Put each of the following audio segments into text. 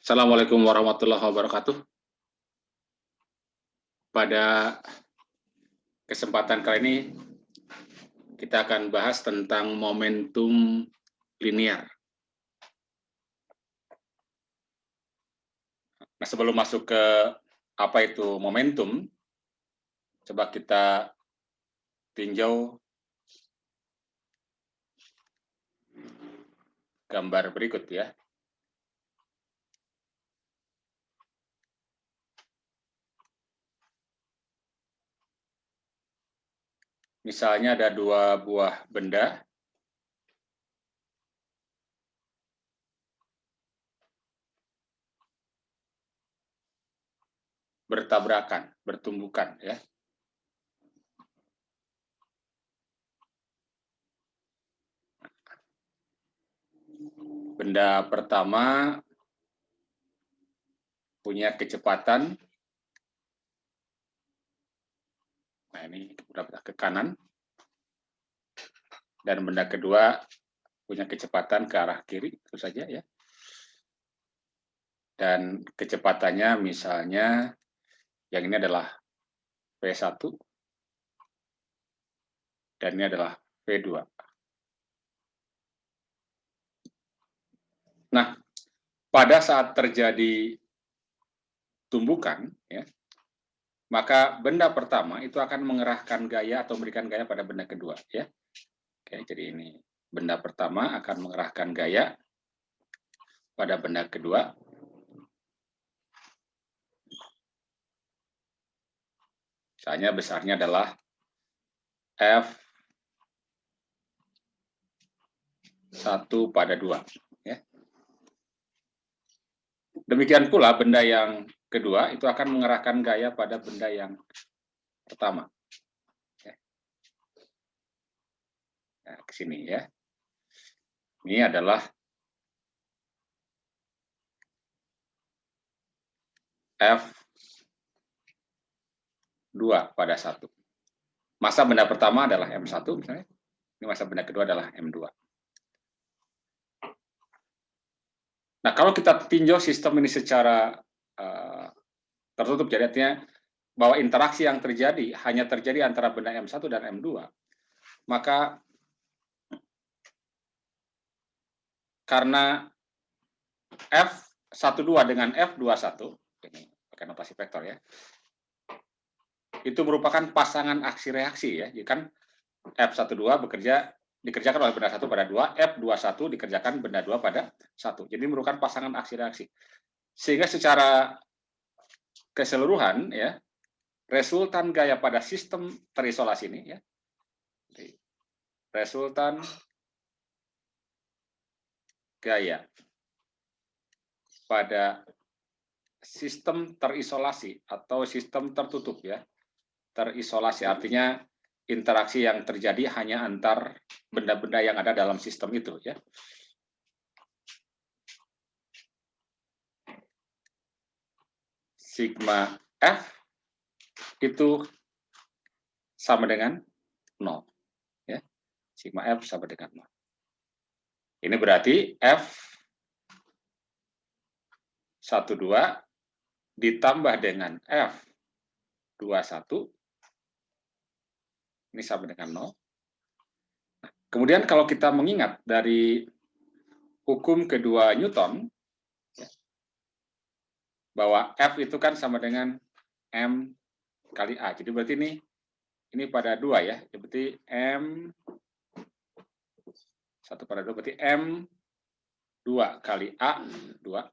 Assalamualaikum warahmatullahi wabarakatuh. Pada kesempatan kali ini kita akan bahas tentang momentum linear. Nah, sebelum masuk ke apa itu momentum, coba kita tinjau gambar berikut ya. Misalnya ada dua buah benda bertabrakan, bertumbukan ya. Benda pertama punya kecepatan, nah ini udah ke kanan, dan benda kedua punya kecepatan ke arah kiri, itu saja ya. Dan kecepatannya misalnya yang ini adalah V1 dan ini adalah V2. Nah, pada saat terjadi tumbukan, ya, maka benda pertama itu akan mengerahkan gaya atau memberikan gaya pada benda kedua. Ya. Oke, jadi ini benda pertama akan mengerahkan gaya pada benda kedua. Misalnya besarnya adalah F1/2. Ya. Demikian pula benda yang kedua itu akan mengerahkan gaya pada benda yang pertama. Nah, ke sini ya. Ini adalah F2/1. Massa benda pertama adalah M1 misalnya. Ini massa benda kedua adalah M2. Nah, kalau kita tinjau sistem ini secara tertutup, jadi artinya bahwa interaksi yang terjadi hanya terjadi antara benda M1 dan M2, maka karena F12 dengan F21, ini pakai notasi vektor ya, itu merupakan pasangan aksi reaksi ya. Jadi kan F12 dikerjakan oleh benda 1 pada 2, F21 dikerjakan benda 2 pada 1. Jadi merupakan pasangan aksi reaksi. Sehingga secara keseluruhan ya, resultan gaya pada sistem terisolasi ini ya. Resultan gaya pada sistem terisolasi atau sistem tertutup ya. Terisolasi artinya interaksi yang terjadi hanya antar benda-benda yang ada dalam sistem itu ya. Sigma F itu sama dengan 0 ya. Sigma F sama dengan 0. Ini berarti F12 ditambah dengan F21 ini sama dengan 0. Nah, kemudian kalau kita mengingat dari hukum kedua Newton bahwa F itu kan sama dengan M kali A. Jadi berarti ini pada 2 ya. Jadi berarti M 1/2 berarti M 2 kali A 2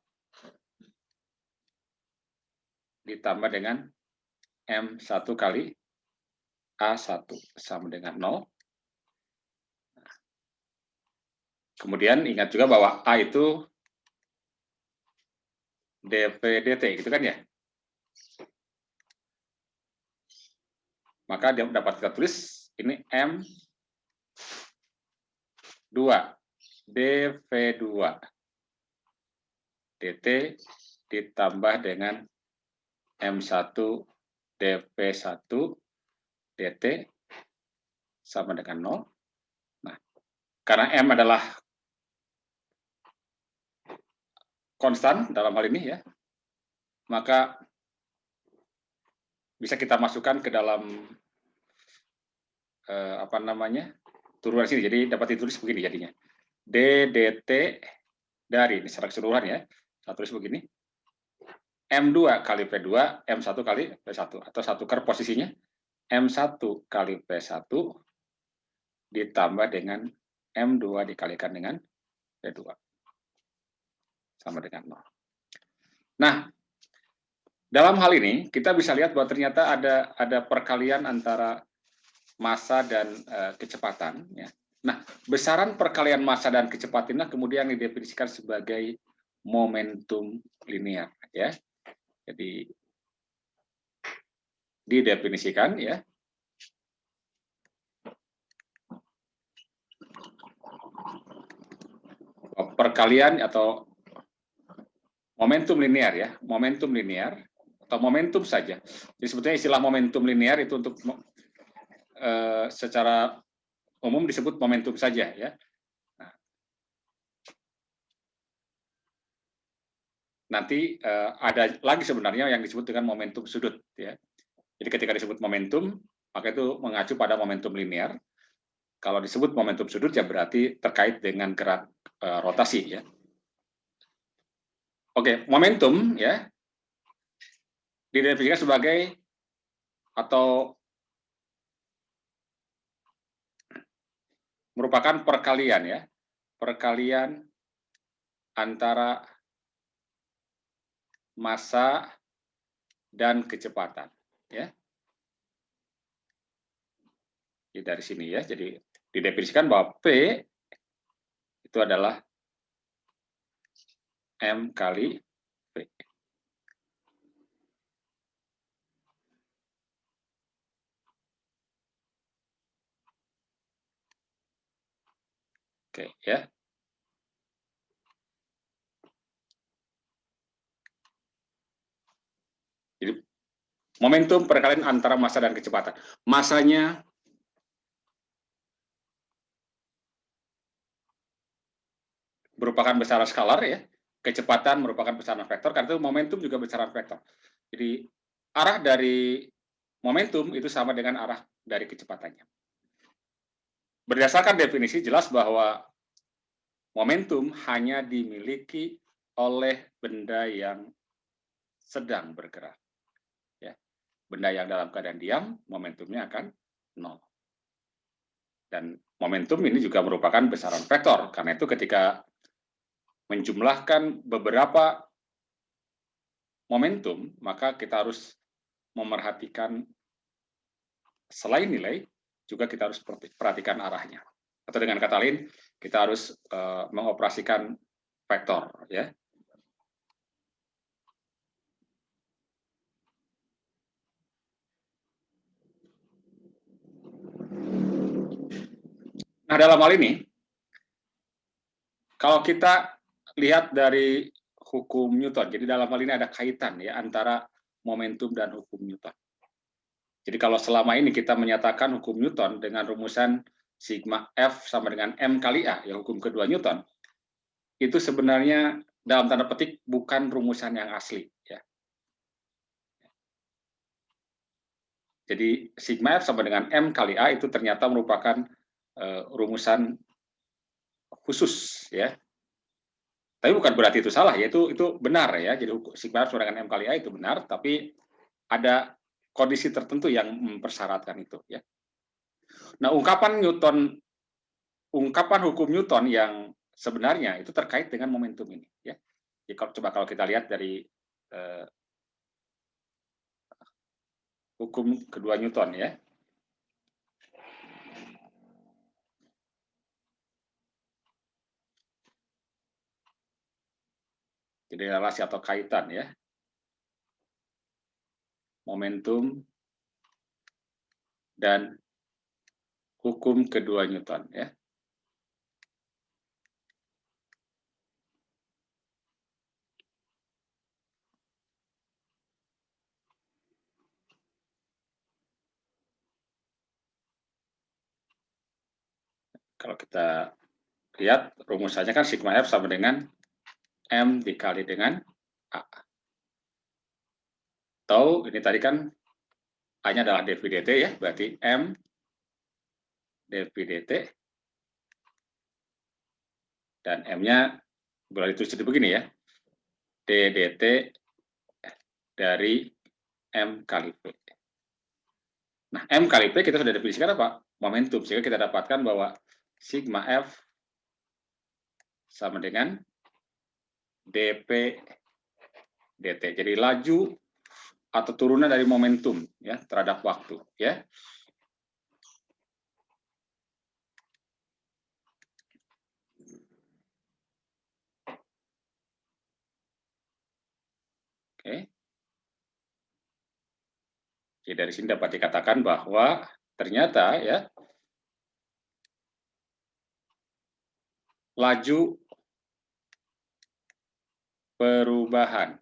ditambah dengan M1 kali A1 sama dengan 0. Kemudian ingat juga bahwa A itu dV dt gitu kan ya. Maka dapat kita tulis ini M2 dV2 dt ditambah dengan M1 dV1 dt sama dengan 0. Nah, karena M adalah konstan dalam hal ini ya, maka bisa kita masukkan ke dalam apa namanya, turunan sini. Jadi dapat ditulis begini jadinya. D dt dari, ini secara keseluruhan ya, saya tulis begini. M2 kali P2, M1 kali P1. Atau saya tukar posisinya, M1 kali P1 ditambah dengan M2 dikalikan dengan P2. Sama dengan 0. Nah, dalam hal ini kita bisa lihat bahwa ternyata ada perkalian antara massa dan kecepatan. Ya. Nah, besaran perkalian massa dan kecepatan kemudian didefinisikan sebagai momentum linear. Ya. Jadi didefinisikan ya. Perkalian atau momentum linear ya, momentum linear atau momentum saja. Jadi sebetulnya istilah momentum linear itu untuk secara umum disebut momentum saja ya. Nanti ada lagi sebenarnya yang disebut dengan momentum sudut ya. Jadi ketika disebut momentum, maka itu mengacu pada momentum linear. Kalau disebut momentum sudut ya berarti terkait dengan gerak rotasi ya. Oke, momentum ya didefinisikan sebagai atau merupakan perkalian ya. Perkalian antara massa dan kecepatan ya. Jadi dari sini ya, jadi didefinisikan bahwa P itu adalah M kali V. Oke ya. Jadi momentum perkalian antara massa dan kecepatan. Massanya merupakan besaran skalar ya, kecepatan merupakan besaran vektor, karena itu momentum juga besaran vektor. Jadi arah dari momentum itu sama dengan arah dari kecepatannya. Berdasarkan definisi jelas bahwa momentum hanya dimiliki oleh benda yang sedang bergerak. Ya. Benda yang dalam keadaan diam, momentumnya akan 0. Dan momentum ini juga merupakan besaran vektor. Karena itu ketika menjumlahkan beberapa momentum, maka kita harus memerhatikan selain nilai, juga kita harus perhatikan arahnya. Atau dengan kata lain, kita harus mengoperasikan vektor. Ya. Nah, dalam hal ini, kalau kita lihat dari hukum Newton, jadi dalam hal ini ada kaitan ya antara momentum dan hukum Newton. Jadi kalau selama ini kita menyatakan hukum Newton dengan rumusan sigma F sama dengan M kali A, ya hukum kedua Newton, itu sebenarnya dalam tanda petik bukan rumusan yang asli. Ya. Jadi sigma F sama dengan M kali A itu ternyata merupakan rumusan khusus ya. Tapi bukan berarti itu salah ya, itu benar ya. Jadi sigma F sama dengan M kali A itu benar, tapi ada kondisi tertentu yang mempersyaratkan itu ya. Nah, ungkapan hukum Newton yang sebenarnya itu terkait dengan momentum ini ya. Jadi kalau kita lihat dari hukum kedua Newton ya. Jadi relasi atau kaitan ya. Momentum dan hukum kedua Newton ya. Kalau kita lihat rumusannya kan sigma F sama dengan M dikali dengan A. Atau ini tadi kan A-nya adalah dV dt ya, berarti M dV dt, dan M-nya boleh ditulis jadi begini ya, d dt dari M kali V. Nah, M kali V kita sudah definisikan apa? Momentum, sehingga kita dapatkan bahwa sigma F sama dengan dP dt. Jadi laju atau turunan dari momentum ya terhadap waktu ya. Oke. Jadi dari sini dapat dikatakan bahwa ternyata ya laju perubahan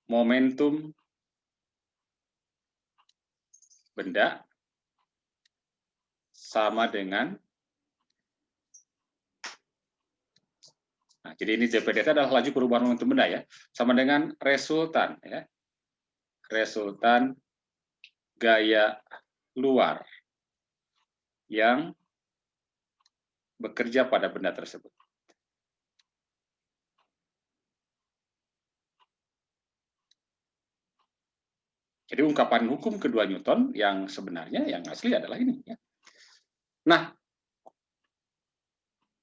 momentum benda sama dengan, nah, jadi ini dP/dt adalah laju perubahan momentum benda ya, sama dengan resultan ya, resultan gaya luar yang bekerja pada benda tersebut. Jadi ungkapan hukum kedua Newton yang sebenarnya yang asli adalah ini ya. Nah,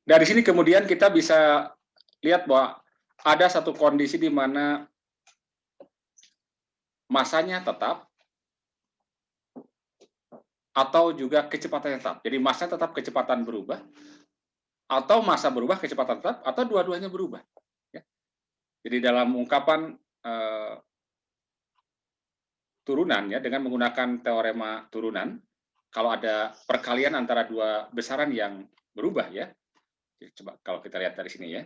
dari sini kemudian kita bisa lihat bahwa ada satu kondisi di mana masanya tetap atau juga kecepatannya tetap. Jadi massa tetap, kecepatan berubah, atau massa berubah, kecepatan tetap, atau dua-duanya berubah. Ya. Jadi dalam ungkapan turunan ya, dengan menggunakan teorema turunan, kalau ada perkalian antara dua besaran yang berubah ya. Jadi, coba kalau kita lihat dari sini ya,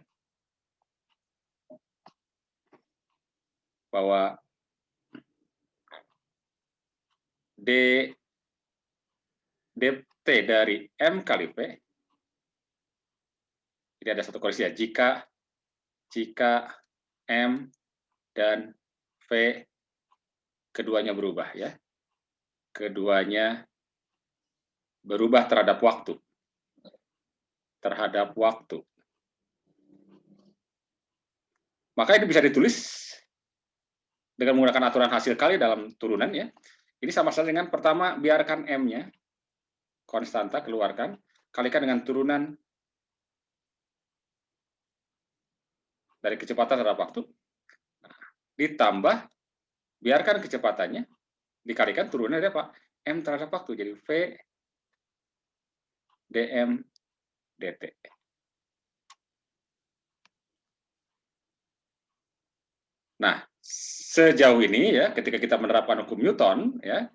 bahwa dt dari M kali V, ini ada satu kondisi ya, jika M dan V keduanya berubah ya, keduanya berubah terhadap waktu, maka ini bisa ditulis dengan menggunakan aturan hasil kali dalam turunan ya. Ini sama saja dengan pertama biarkan M-nya konstanta keluarkan, kalikan dengan turunan dari kecepatan terhadap waktu, ditambah biarkan kecepatannya dikalikan turunan dari apa? M terhadap waktu, jadi V dm dt. Nah, sejauh ini ya, ketika kita menerapkan hukum Newton ya,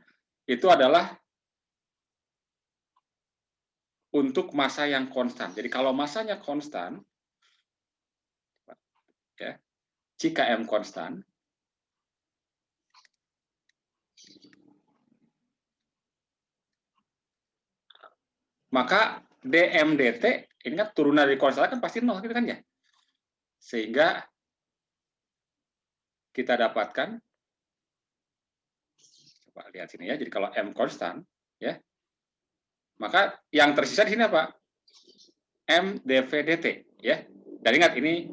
itu adalah untuk massa yang konstan. Jadi kalau massanya konstan ya, jika M konstan, maka dm dt, ingat turunan dari konstan kan pasti 0 gitu kan ya. Sehingga kita dapatkan, coba lihat sini ya, jadi kalau M konstan ya, maka yang tersisa di sini apa? M dv dt ya. Dan ingat ini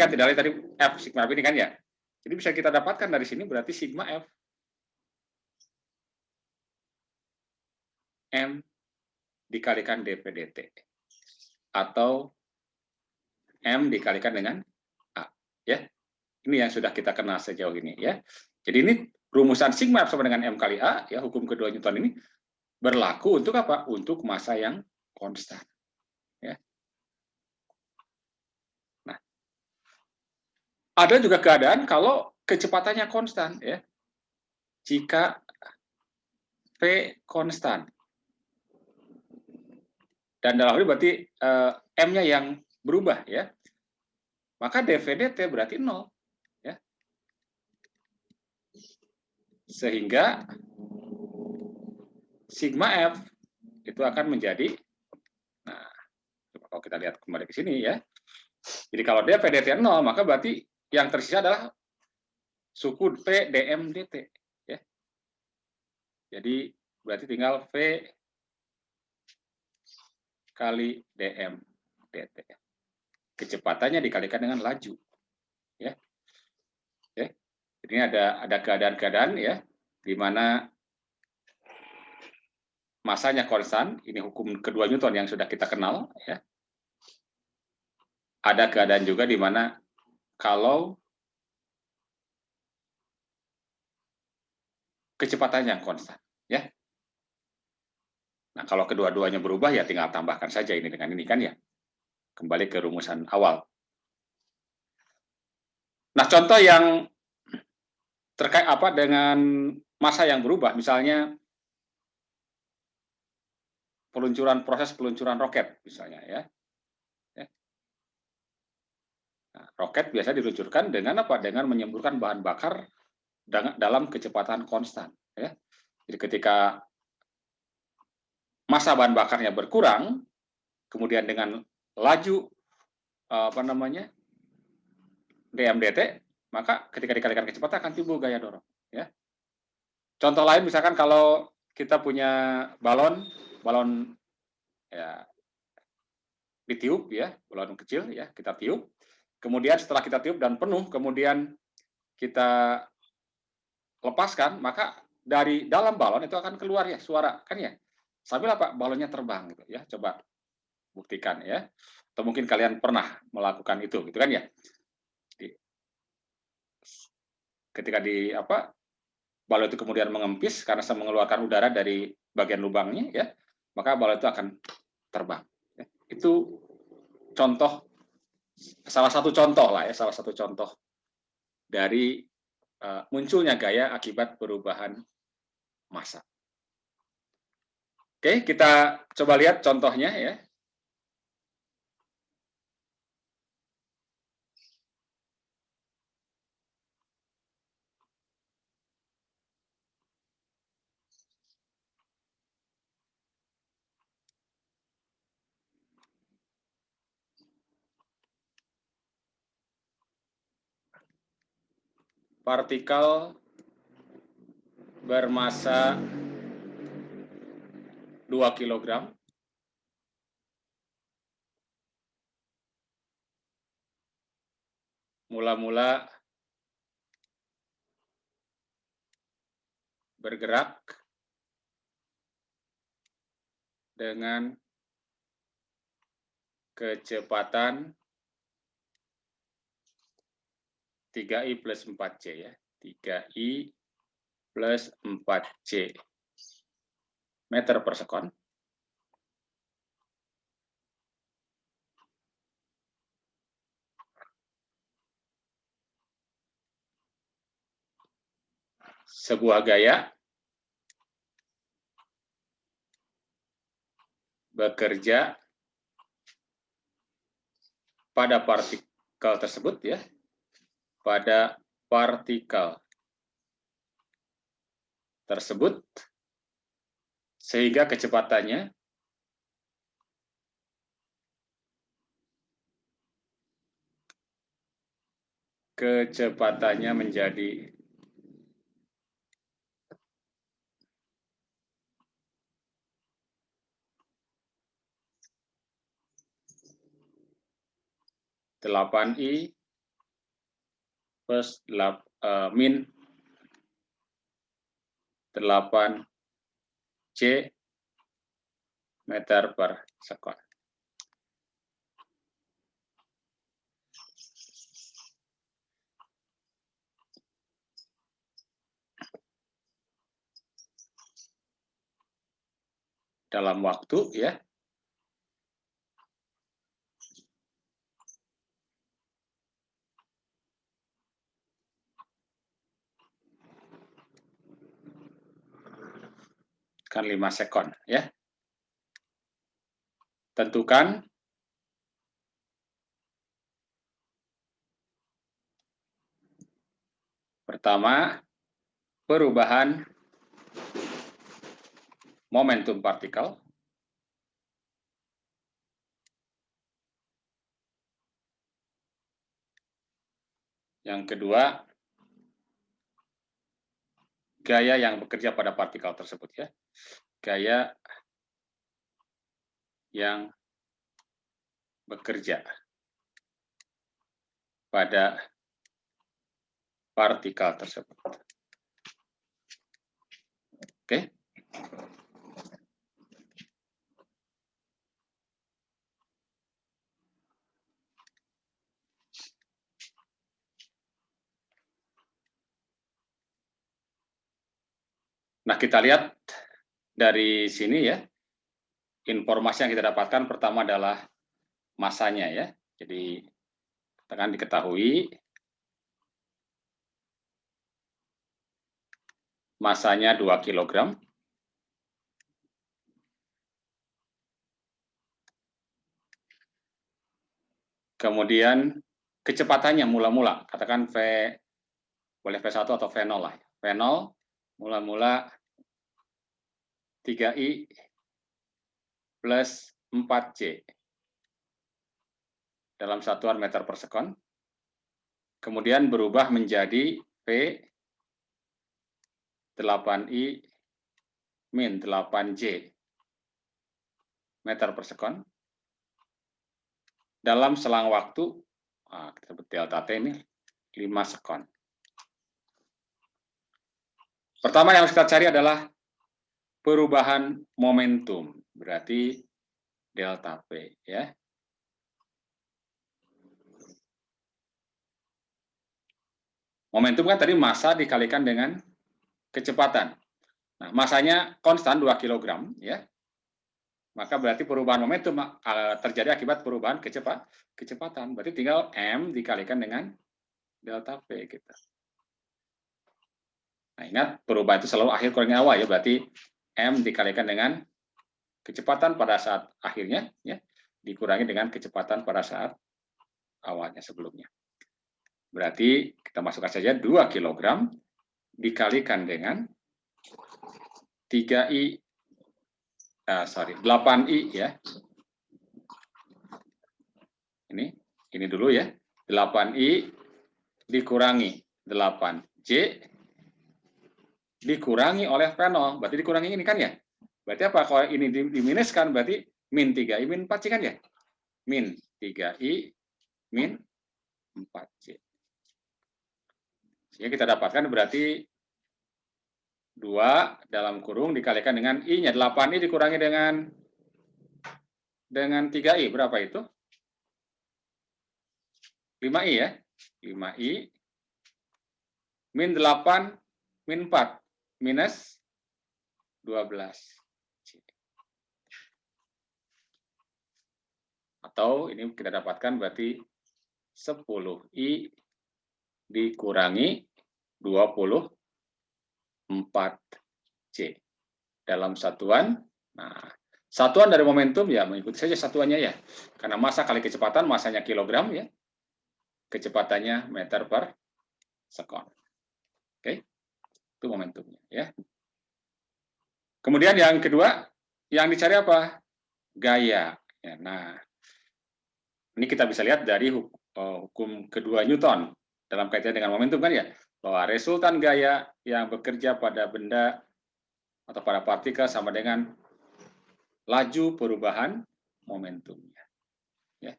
kan tidak lain tadi F sigma F ini kan ya. Jadi bisa kita dapatkan dari sini berarti sigma F M dikalikan dv dt atau M dikalikan dengan A ya. Ini yang sudah kita kenal sejauh ini ya. Jadi ini rumusan sigma F sama dengan M kali A ya, hukum kedua Newton ini berlaku untuk apa? Untuk massa yang konstan ya. Nah, ada juga keadaan kalau kecepatannya konstan ya. Jika V konstan dan dalam hal ini berarti M-nya yang berubah ya, maka dv dt berarti 0 ya. Sehingga sigma F itu akan menjadi, nah, kalau kita lihat kembali ke sini ya, Jadi kalau dia PDT 0, maka berarti yang tersisa adalah suku P dm dt. Ya. Jadi berarti tinggal V kali dm dt. Kecepatannya dikalikan dengan laju. Ya. Ya. Jadi ini ada keadaan-keadaan ya, di mana masanya konstan, ini hukum kedua Newton yang sudah kita kenal. Ya. Ada keadaan juga di mana kalau kecepatannya konstan. Ya. Nah, kalau kedua-duanya berubah, ya tinggal tambahkan saja ini dengan ini kan ya. Kembali ke rumusan awal. Nah, contoh yang terkait apa dengan massa yang berubah, misalnya proses peluncuran roket, misalnya ya. Nah, roket biasa diluncurkan dengan apa? Dengan menyemburkan bahan bakar dalam kecepatan konstan. Ya. Jadi ketika massa bahan bakarnya berkurang, kemudian dengan laju apa namanya dm dt, maka ketika dikalikan kecepatan akan timbul gaya dorong. Ya. Contoh lain misalkan kalau kita punya balon ya ditiup ya, balon kecil ya, kita tiup. Kemudian setelah kita tiup dan penuh, kemudian kita lepaskan, maka dari dalam balon itu akan keluar ya suara kan ya. Sambil apa? Balonnya terbang gitu ya. Coba buktikan ya. Atau mungkin kalian pernah melakukan itu gitu kan ya. Ketika di apa? Balon itu kemudian mengempis karena mengeluarkan udara dari bagian lubangnya ya, maka balon itu akan terbang. Ya. Itu contoh, salah satu contoh lah ya, salah satu contoh dari munculnya gaya akibat perubahan massa. Oke, kita coba lihat contohnya ya. Partikel bermassa 2 kg mula-mula bergerak dengan kecepatan 3i plus 4c ya. 3i plus 4c meter per sekon. Sebuah gaya bekerja pada partikel tersebut ya, pada partikel tersebut sehingga kecepatannya menjadi delapan I plus min 8 C meter per sekon. Dalam waktu ya. Kan 5 sekon ya. Tentukan pertama perubahan momentum partikel Yang kedua, gaya yang bekerja pada partikel tersebut ya. Gaya yang bekerja pada partikel tersebut. Oke. Nah, kita lihat dari sini ya. Informasi yang kita dapatkan pertama adalah masanya ya. Jadi akan diketahui masanya 2 kg. Kemudian kecepatannya mula-mula, katakan V, boleh V1 atau V0 lah. V0 mula-mula 3I plus 4J dalam satuan meter per sekon. Kemudian berubah menjadi V 8I min 8J meter per sekon dalam selang waktu, kita sebut delta T ini, 5 sekon. Pertama yang harus kita cari adalah perubahan momentum, berarti delta P ya. Momentum kan tadi massa dikalikan dengan kecepatan. Nah, massanya konstan 2 kg ya. Maka berarti perubahan momentum terjadi akibat perubahan kecepatan. Berarti tinggal M dikalikan dengan delta P gitu. Nah, ingat perubahan itu selalu akhir kurangi awal ya. Berarti M dikalikan dengan kecepatan pada saat akhirnya ya, dikurangi dengan kecepatan pada saat awalnya sebelumnya. Berarti kita masukkan saja 2 kg dikalikan dengan 8I ya. Ini dulu ya. 8I dikurangi 8J dikurangi oleh V0. Berarti dikurangi ini kan ya. Berarti apa? Kalau ini diminuskan berarti min 3I min 4J kan ya. Min 3I min 4J. Sehingga kita dapatkan berarti 2 dalam kurung dikalikan dengan I-nya. 8I dikurangi dengan 3I. Berapa itu? 5I ya. 5I min 8 min 4 minus 12. Atau ini kita dapatkan berarti 10I dikurangi 24J dalam satuan. Nah, satuan dari momentum ya mengikuti saja satuannya ya. Karena massa kali kecepatan, massanya kilogram ya. Kecepatannya meter per sekon. Oke. Itu momentumnya ya. Kemudian yang kedua, yang dicari apa? Gaya. Ya, nah, ini kita bisa lihat dari hukum kedua Newton dalam kaitan dengan momentum kan ya, bahwa resultan gaya yang bekerja pada benda atau pada partikel sama dengan laju perubahan momentumnya. Ya.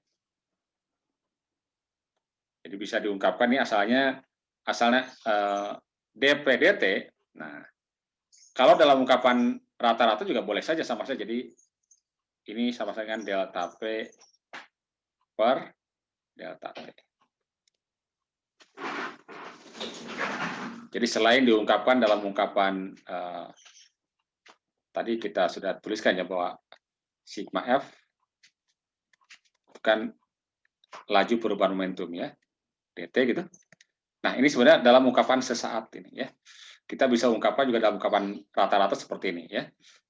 Jadi bisa diungkapkan nih asalnya dp/dt. Nah, kalau dalam ungkapan rata-rata juga boleh saja sama saja. Jadi ini sama saja dengan delta P per delta T. Jadi selain diungkapkan dalam ungkapan tadi kita sudah tuliskan ya bahwa sigma F bukan laju perubahan momentum ya, dt gitu. Nah ini sebenarnya dalam ungkapan sesaat ini ya. Kita bisa ungkapkan juga dalam ungkapan rata-rata seperti ini ya.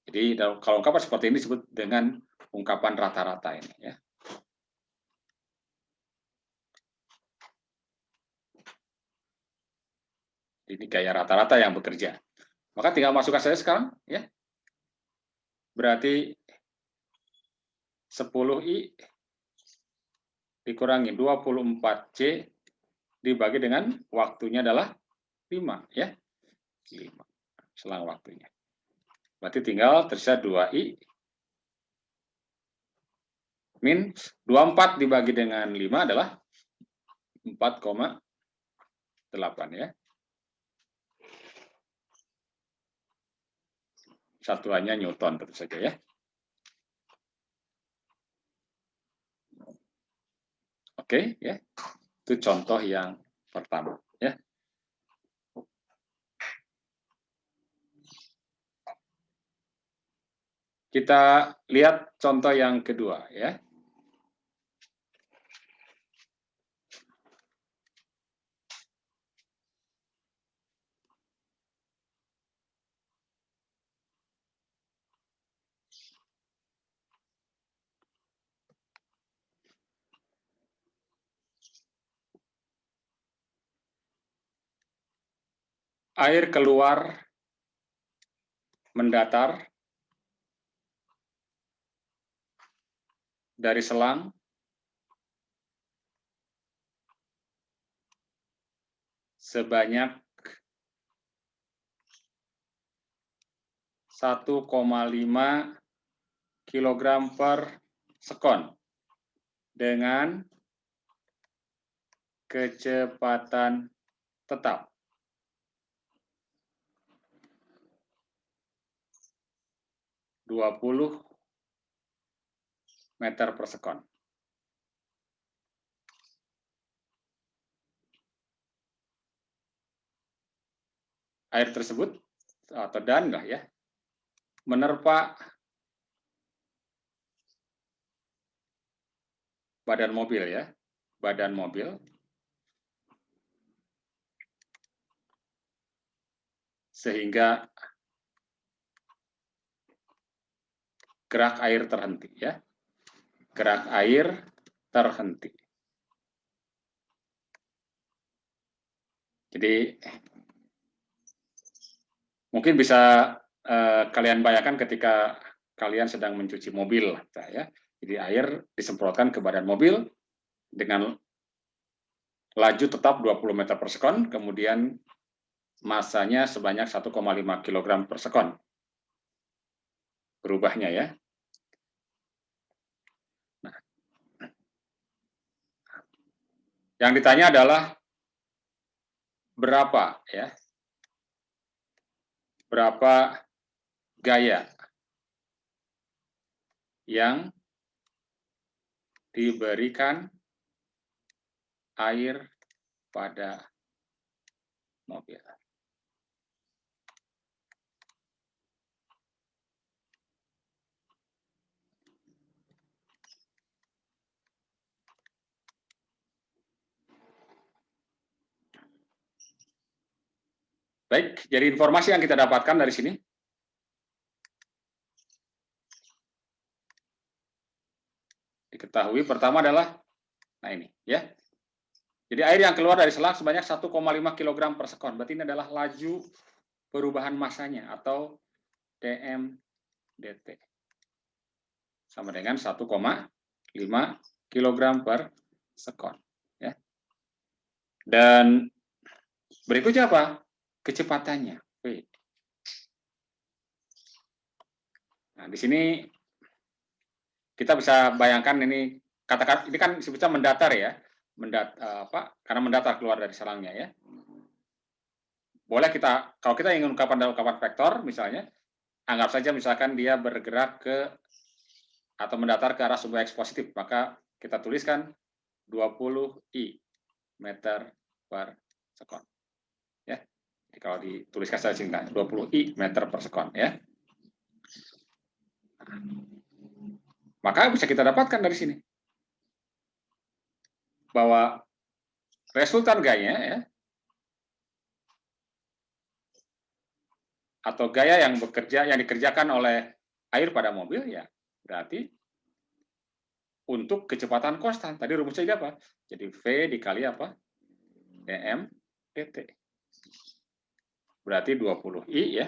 Jadi kalau ungkapan seperti ini disebut dengan ungkapan rata-rata ini ya. Ini gaya rata-rata yang bekerja. Maka tinggal masukkan saja sekarang ya. Berarti 10I dikurangi 24J dibagi dengan waktunya adalah 5 ya. 5 selang waktunya. Berarti tinggal tersisa 2i min 24 dibagi dengan 5 adalah 4,8 ya. Satuannya Newton tentu saja ya. Oke ya. Itu contoh yang pertama ya. Kita lihat contoh yang kedua ya. Air keluar mendatar dari selang sebanyak 1,5 kg per sekon dengan kecepatan tetap. 20 meter per sekon. Air tersebut atau dan ya menerpa badan mobil ya, badan mobil sehingga gerak air terhenti ya, gerak air terhenti. Jadi mungkin bisa kalian bayangkan ketika kalian sedang mencuci mobil ya. Jadi air disemprotkan ke badan mobil dengan laju tetap 20 meter per sekon, kemudian masanya sebanyak 1,5 kg per sekon. Berubahnya ya. Nah, yang ditanya adalah berapa ya? Berapa gaya yang diberikan air pada mobil. Baik, jadi informasi yang kita dapatkan dari sini. Diketahui pertama adalah, nah ini ya. Jadi air yang keluar dari selang sebanyak 1,5 kg per sekon. Berarti ini adalah laju perubahan masanya atau dm/dt. Sama dengan 1,5 kg per sekon. Ya. Dan berikutnya apa? Kecepatannya. V. Nah, di sini kita bisa bayangkan ini katakan ini kan sebetulnya mendatar ya. Karena mendatar keluar dari selangnya ya. Boleh kita, kalau kita ingin ungkapan dalam ungkapan vektor misalnya, anggap saja misalkan dia bergerak ke atau mendatar ke arah sumber X positif, maka kita tuliskan 20i meter per sekon. Ya. Jadi kalau dituliskan secara singkat 20i meter per sekon ya. Maka bisa kita dapatkan dari sini bahwa resultan gaya ya, atau gaya yang dikerjakan oleh air pada mobil ya berarti untuk kecepatan konstan. Tadi rumusnya apa? Jadi V dikali apa? dm dt. Berarti 20i ya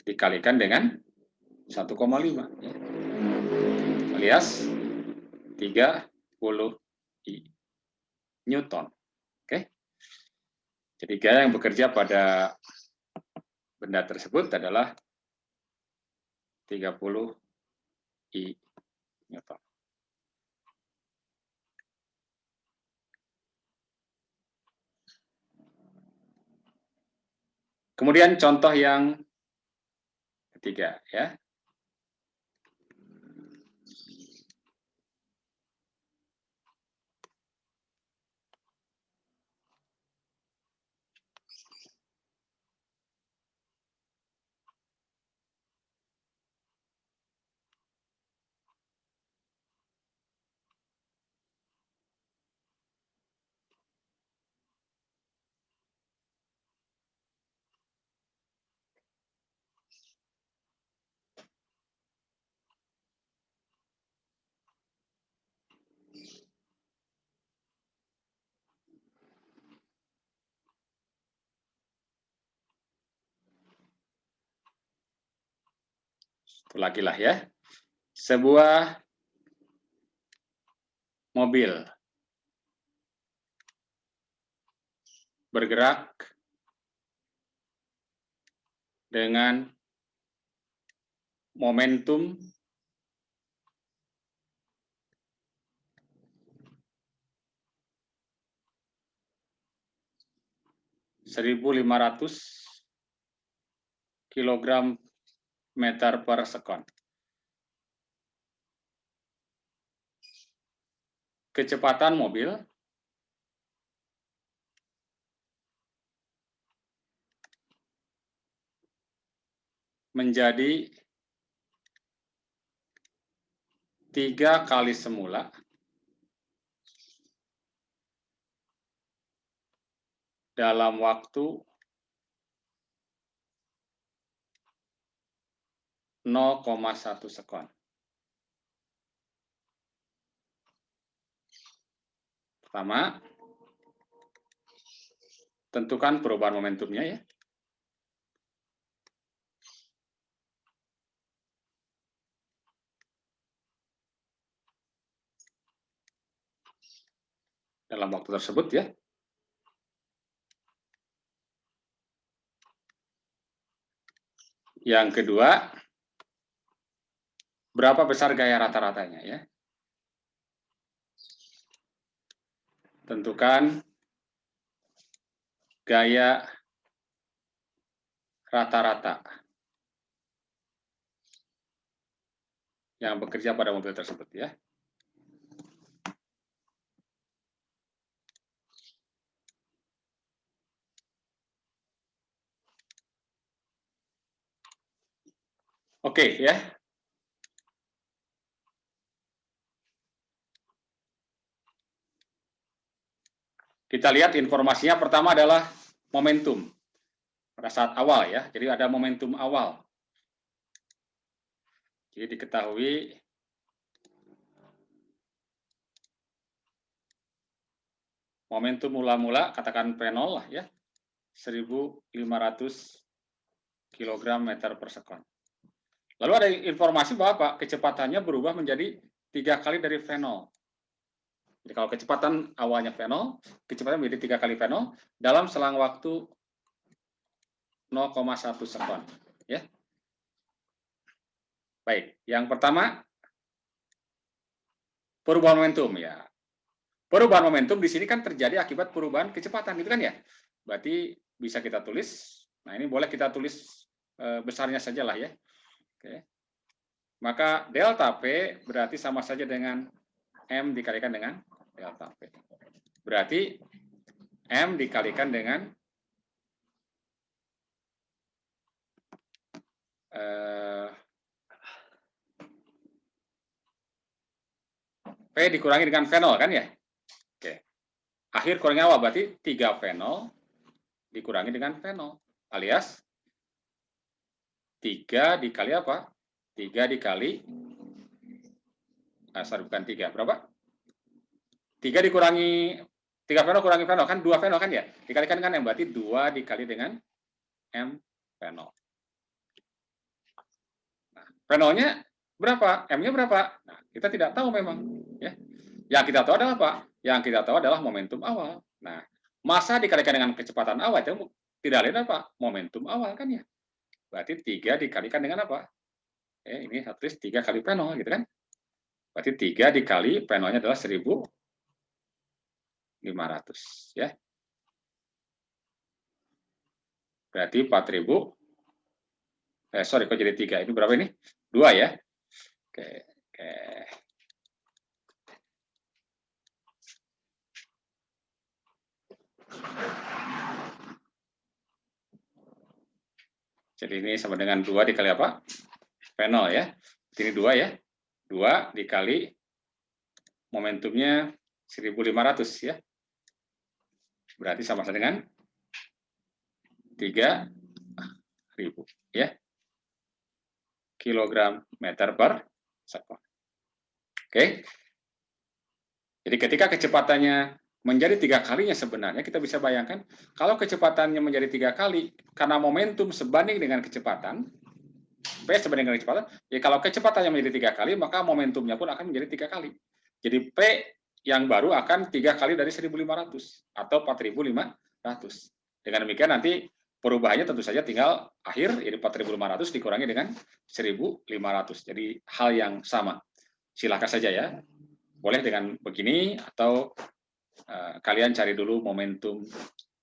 dikalikan dengan 1,5 alias 30i. Newton. Oke. Jadi gaya yang bekerja pada benda tersebut adalah 30 I Newton. Kemudian contoh yang ketiga, ya. Satu lagi lah ya. Sebuah mobil bergerak dengan momentum 1.500 kilogram meter per sekon. Kecepatan mobil menjadi 3 kali semula dalam waktu 0,1 sekon. Pertama, tentukan perubahan momentumnya ya. Dalam waktu tersebut ya. Yang kedua, berapa besar gaya rata-ratanya ya. Tentukan gaya rata-rata yang bekerja pada mobil tersebut ya. Oke ya. Kita lihat informasinya pertama adalah momentum. Pada saat awal ya. Jadi ada momentum awal. Jadi diketahui momentum mula-mula katakan P0 lah ya. 1.500 kg meter per sekon. Lalu ada informasi bahwa apa? Kecepatannya berubah menjadi 3 kali dari V0. Jadi kalau kecepatan awalnya V0, kecepatan menjadi 3 kali V0 dalam selang waktu 0,1 sekon. Ya. Baik, yang pertama perubahan momentum ya. Perubahan momentum di sini kan terjadi akibat perubahan kecepatan, gitu kan ya? Berarti bisa kita tulis. Nah ini boleh kita tulis besarnya saja lah ya. Oke. Maka delta P berarti sama saja dengan M dikalikan dengan delta P. Berarti M dikalikan dengan P dikurangi dengan V0 kan ya? Oke. Akhir kurangi awal berarti 3 V0 dikurangi dengan V0 alias 3 dikali apa? 3 dikali bukan 3, berapa? 3 dikurangi 3 V0 kurangi V0 kan 2 V0 kan ya? Dikalikan dengan M berarti 2 dikali dengan M V0. Nah, V0-nya berapa? M-nya berapa? Nah, kita tidak tahu memang ya. Yang kita tahu adalah apa? Yang kita tahu adalah momentum awal. Nah, massa dikalikan dengan kecepatan awal itu tidak lain apa? Momentum awal kan ya. Berarti 3 dikalikan dengan apa? Ini tulis 3 kali P0 gitu kan. Berarti 3 dikali P0-nya adalah 1.500 ya. Berarti 4.000. Sorry kok jadi 3. Ini berapa ini? 2 ya. Oke. Jadi ini sama dengan 2 dikali apa? P0 ya. Ini 2 ya. 2 dikali momentumnya 1.500 ya. Berarti sama dengan 3.000 ya. Kilogram meter per sekon. Oke. Jadi ketika kecepatannya menjadi 3 kalinya sebenarnya kita bisa bayangkan kalau kecepatannya menjadi 3 kali karena momentum sebanding dengan kecepatan, P sebanding dengan kecepatan, ya kalau kecepatannya menjadi 3 kali maka momentumnya pun akan menjadi 3 kali. Jadi P yang baru akan 3 kali dari 1.500 atau 4.500. Dengan demikian nanti perubahannya tentu saja tinggal akhir, ini 4.500 dikurangi dengan 1.500. Jadi hal yang sama. Silakan saja ya. Boleh dengan begini atau kalian cari dulu momentum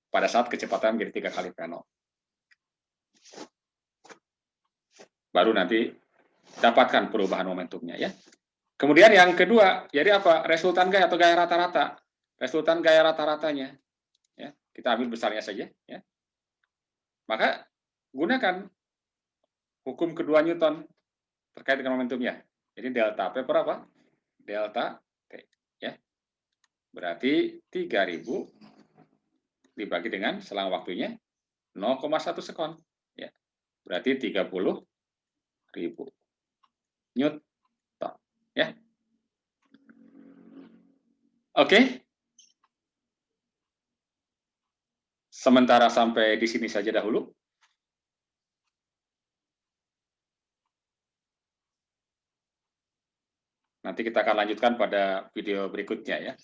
pada saat kecepatan menjadi 3 kali P0. Baru nanti dapatkan perubahan momentumnya ya. Kemudian yang kedua, jadi apa? Resultan gaya atau gaya rata-rata. Resultan gaya rata-ratanya. Ya, kita ambil besarnya saja. Ya. Maka gunakan hukum kedua Newton terkait dengan momentumnya. Jadi delta P per apa? Delta T. Ya. Berarti 3.000 dibagi dengan selang waktunya 0,1 sekon. Ya. Berarti 30.000 Newton. Ya. Oke. Sementara sampai di sini saja dahulu. Nanti kita akan lanjutkan pada video berikutnya ya.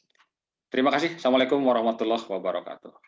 Terima kasih. Assalamualaikum warahmatullahi wabarakatuh.